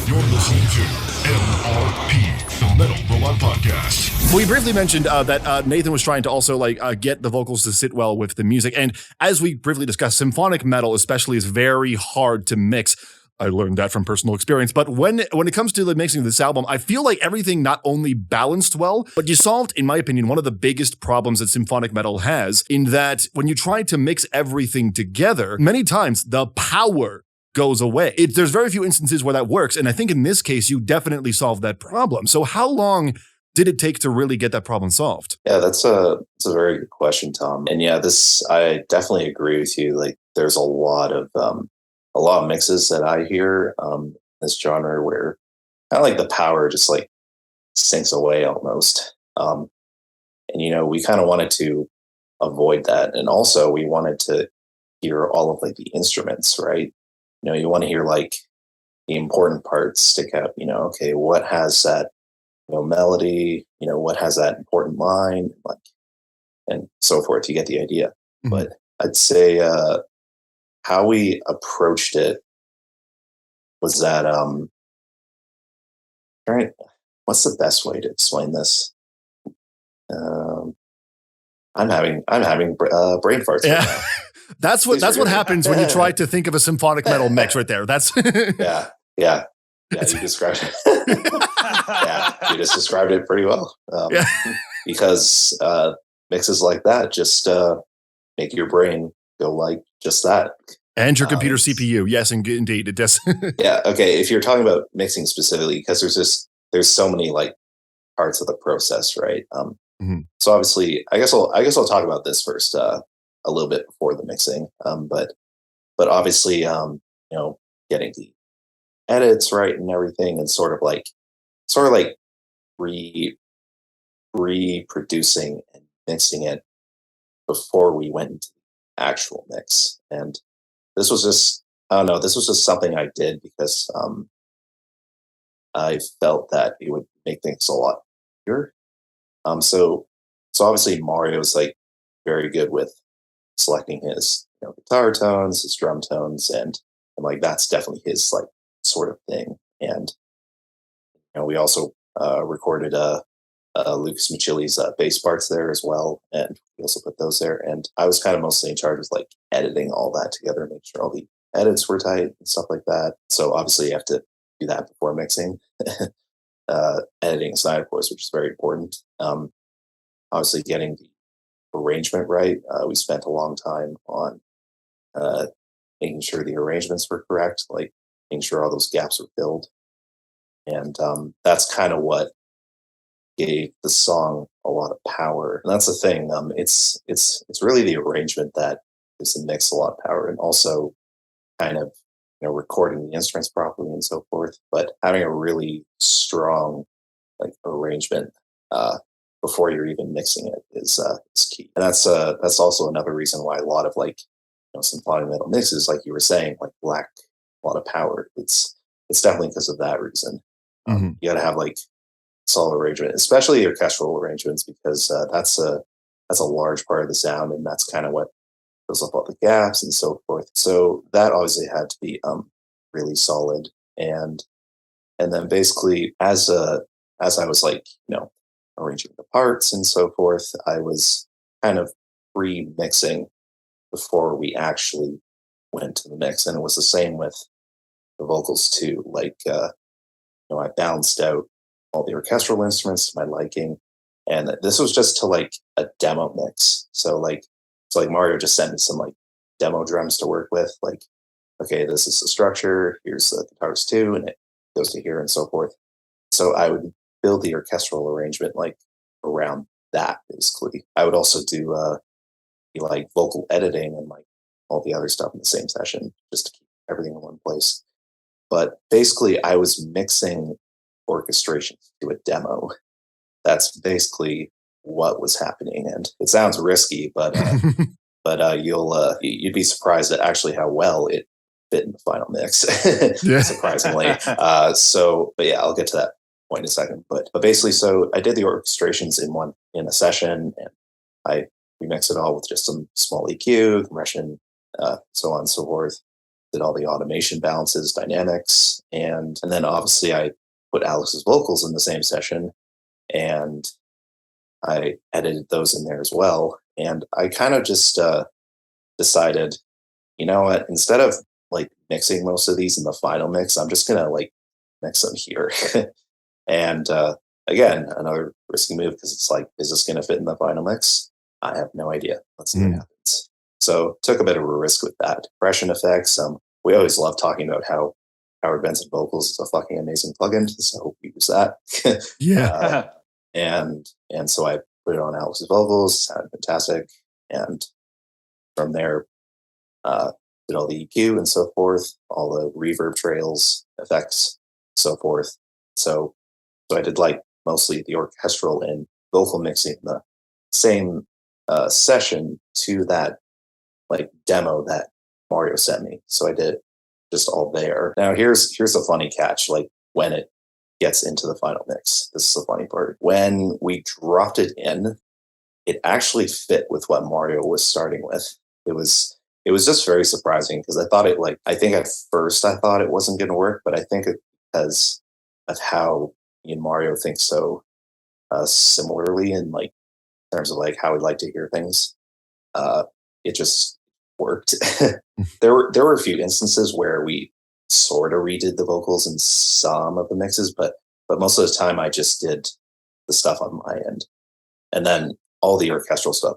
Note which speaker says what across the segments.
Speaker 1: You're listening to MRP, the Metal Robot Podcast.
Speaker 2: We briefly mentioned that Nathan was trying to also get the vocals to sit well with the music. And as we briefly discussed, symphonic metal especially is very hard to mix. I learned that from personal experience. But when it comes to the mixing of this album, I feel like everything not only balanced well, but you solved, in my opinion, one of the biggest problems that symphonic metal has, in that when you try to mix everything together, many times the power goes away. There's very few instances where that works. And I think in this case, you definitely solved that problem. So how long did it take to really get that problem solved?
Speaker 3: Yeah, that's a very good question, Tom. And yeah, I definitely agree with you. Like, there's a lot of mixes that I hear in this genre where kind of like the power just like sinks away almost. And we kind of wanted to avoid that, and also we wanted to hear all of like the instruments, right? You want to hear like the important parts stick out. Okay, what has that melody? What has that important line? Like, and so forth. You get the idea. Mm-hmm. But I'd say how we approached it was that right. What's the best way to explain this? I'm having brain farts.
Speaker 2: Yeah.
Speaker 3: Right now.
Speaker 2: That's what happens when you try to think of a symphonic metal mix right there. That's
Speaker 3: yeah. You described it. Yeah, you just described it pretty well. Because mixes like that just make your brain go like just that.
Speaker 2: And your computer CPU. Yes, indeed, it does.
Speaker 3: Yeah. Okay. If you're talking about mixing specifically, because there's so many like parts of the process, right? Mm-hmm. So obviously, I guess I'll talk about this first. A little bit before the mixing, but obviously, getting the edits right and everything, and sort of like reproducing and mixing it before we went into the actual mix. And this was just something I did because I felt that it would make things a lot easier. So obviously Mario's like very good with selecting his guitar tones, his drum tones, and like that's definitely his like sort of thing. And we also recorded Lucas Machili's bass parts there as well, and we also put those there. And I was kind of mostly in charge of like editing all that together, make sure all the edits were tight and stuff like that. So obviously you have to do that before mixing. Editing aside, of course, which is very important. Obviously getting the arrangement right. We spent a long time on making sure the arrangements were correct, like making sure all those gaps were filled. And that's kind of what gave the song a lot of power. And that's the thing. It's really the arrangement that gives the mix a lot of power, and also kind of recording the instruments properly and so forth. But having a really strong like arrangement before you're even mixing it is key. And that's also another reason why a lot of like symphonic metal mixes, like you were saying, like lack a lot of power. It's definitely because of that reason. Mm-hmm. You got to have like solid arrangement, especially orchestral arrangements, because that's a large part of the sound, and that's kind of what fills up all the gaps and so forth. So that obviously had to be really solid. And then basically as I was like arranging the parts and so forth, I was kind of pre-mixing before we actually went to the mix. And it was the same with the vocals too. Like I balanced out all the orchestral instruments to my liking, and this was just to like a demo mix. So Mario just sent me some like demo drums to work with. Like, okay, this is the structure. Here's the guitars too, and it goes to here and so forth. So I would build the orchestral arrangement like around that. Basically, I would also do like vocal editing and like all the other stuff in the same session, just to keep everything in one place. But basically, I was mixing orchestrations to a demo. That's basically what was happening, and it sounds risky, but you'd be surprised at actually how well it fit in the final mix. Surprisingly. But yeah, I'll get to that point in a second. But basically, so I did the orchestrations in a session, and we mixed it all with just some small EQ, compression, so on and so forth. did all the automation balances, dynamics, and then obviously I put Alex's vocals in the same session, and I edited those in there as well. And I kind of just decided, you know what, instead of like mixing most of these in the final mix, I'm just gonna like mix them here. And again, another risky move because it's like, is this gonna fit in the final mix? I have no idea. Let's see what happens. So took a bit of a risk with that. Depression effects. We always love talking about how Howard Benson Vocals is a fucking amazing plugin, so we use that.
Speaker 2: Yeah.
Speaker 3: And so I put it on Alex's vocals, sounded fantastic, and from there, did all the EQ and so forth, all the reverb trails, effects, so forth. So I did like mostly the orchestral and vocal mixing in the same session to that like demo that Mario sent me. So I did just all there. Now here's a funny catch, like when it gets into the final mix. This is the funny part. When we dropped it in, it actually fit with what Mario was starting with. It was just very surprising because I think at first I thought it wasn't going to work, but I think because of how me and Mario think so similarly in like terms of like how we'd like to hear things, it just worked. There were a few instances where we sort of redid the vocals in some of the mixes, but most of the time I just did the stuff on my end, and then all the orchestral stuff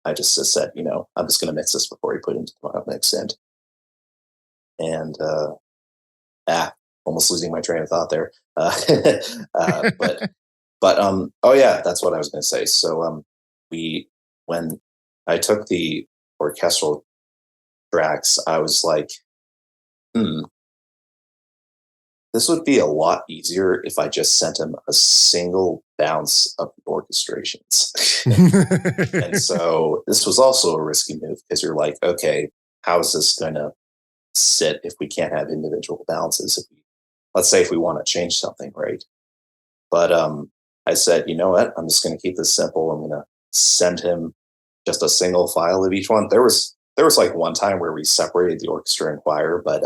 Speaker 3: I just said, you know, I'm just going to mix this before we put it into the final mix, and almost losing my train of thought there. But oh yeah, that's what I was going to say. So when I took the orchestral tracks, I was like, this would be a lot easier if I just sent him a single bounce of the orchestrations. And so this was also a risky move because you're like, okay, how is this going to sit if we can't have individual bounces? Let's say if we want to change something, right? But I said, you know what? I'm just going to keep this simple. I'm going to send him just a single file of each one. There was like one time where we separated the orchestra and choir, but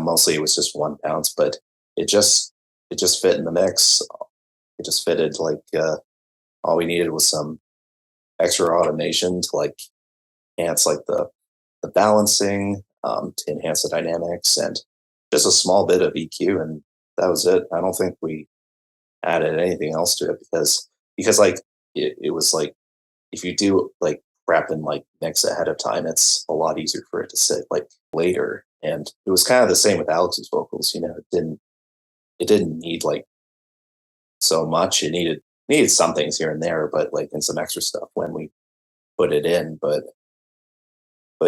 Speaker 3: mostly it was just one bounce. But it just fit in the mix. It just fitted. Like all we needed was some extra automation to like enhance like the balancing, to enhance the dynamics, and just a small bit of EQ, and that was it. I don't think we added anything else to it because like it was like if you do like prep and like mix ahead of time, it's a lot easier for it to sit like later. And it was kind of the same with Alex's vocals. You know, it didn't need like so much. It needed some things here and there, but like and some extra stuff when we put it in. But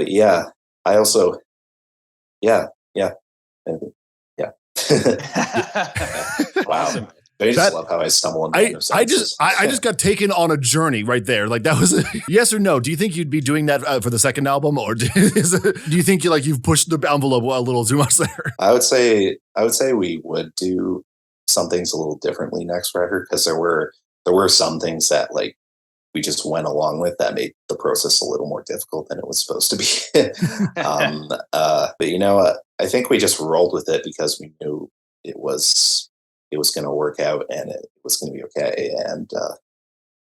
Speaker 3: yeah, I also yeah yeah yeah. Wow.
Speaker 4: Awesome.
Speaker 3: I just love how I stumble on
Speaker 2: I just got taken on a journey right there. Like that was yes or no. Do you think you'd be doing that for the second album, or do you think you've pushed the envelope a little too much there?
Speaker 3: I would say we would do some things a little differently next record because there were some things that like we just went along with that made the process a little more difficult than it was supposed to be. But you know, I think we just rolled with it because we knew it was going to work out and it was going to be okay. And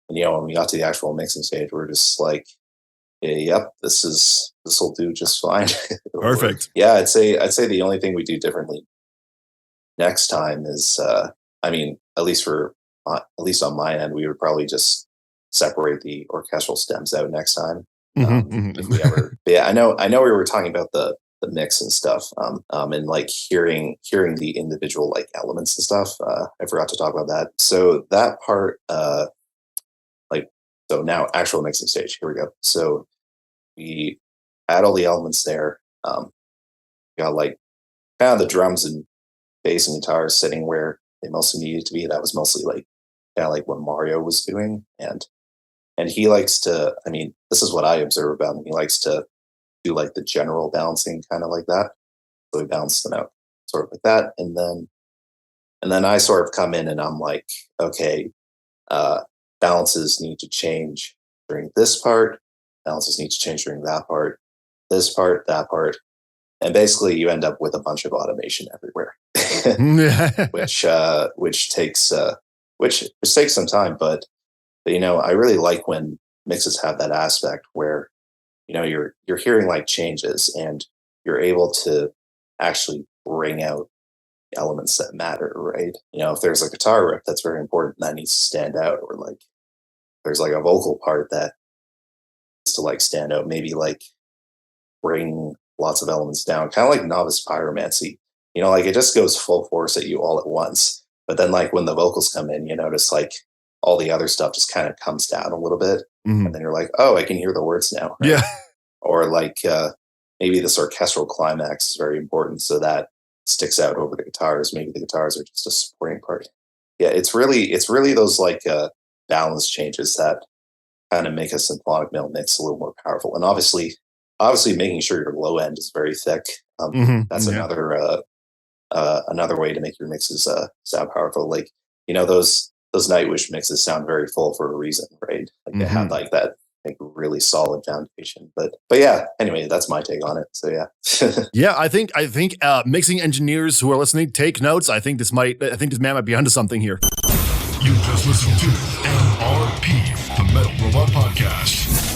Speaker 3: you know, when we got to the actual mixing stage, we were just like, yep, this will do just fine.
Speaker 2: Perfect.
Speaker 3: Yeah, I'd say the only thing we do differently next time is, I mean, at least on my end, we would probably just separate the orchestral stems out next time. If we ever, but yeah, I know we were talking about the mix and stuff, and like hearing the individual like elements and stuff. I forgot to talk about that. So that part, so now actual mixing stage. Here we go. So we add all the elements there. Got like kind of the drums and bass and guitar sitting where they mostly needed to be. That was mostly like kind of like what Mario was doing, and he likes to. I mean, this is what I observe about him. He likes to do like the general balancing kind of like that. So we balance them out sort of like that. And then I sort of come in and I'm like, okay, balances need to change during this part. Balances need to change during that part, this part, that part. And basically you end up with a bunch of automation everywhere, which takes some time, but I really like when mixes have that aspect where you're hearing like changes and you're able to actually bring out elements that matter, right? If there's a guitar riff that's very important that needs to stand out, or like there's like a vocal part that needs to like stand out, maybe like bring lots of elements down, kind of like novice pyromancy. Like it just goes full force at you all at once. But then like when the vocals come in, you notice like all the other stuff just kind of comes down a little bit. And then you're like, oh, I can hear the words now. Right?
Speaker 2: Yeah.
Speaker 3: Or like maybe this orchestral climax is very important, so that sticks out over the guitars. Maybe the guitars are just a supporting part. Yeah, it's really those like balance changes that kind of make a symphonic male mix a little more powerful. And obviously making sure your low end is very thick. That's another way to make your mixes sound powerful. Like those Nightwish mixes sound very full for a reason, right? Like they have like that really solid foundation. But yeah, anyway, that's my take on it. So yeah.
Speaker 2: Yeah, I think mixing engineers who are listening, take notes. I think this man might be onto something here.
Speaker 1: You just listened to MRP, the Metal Robot Podcast.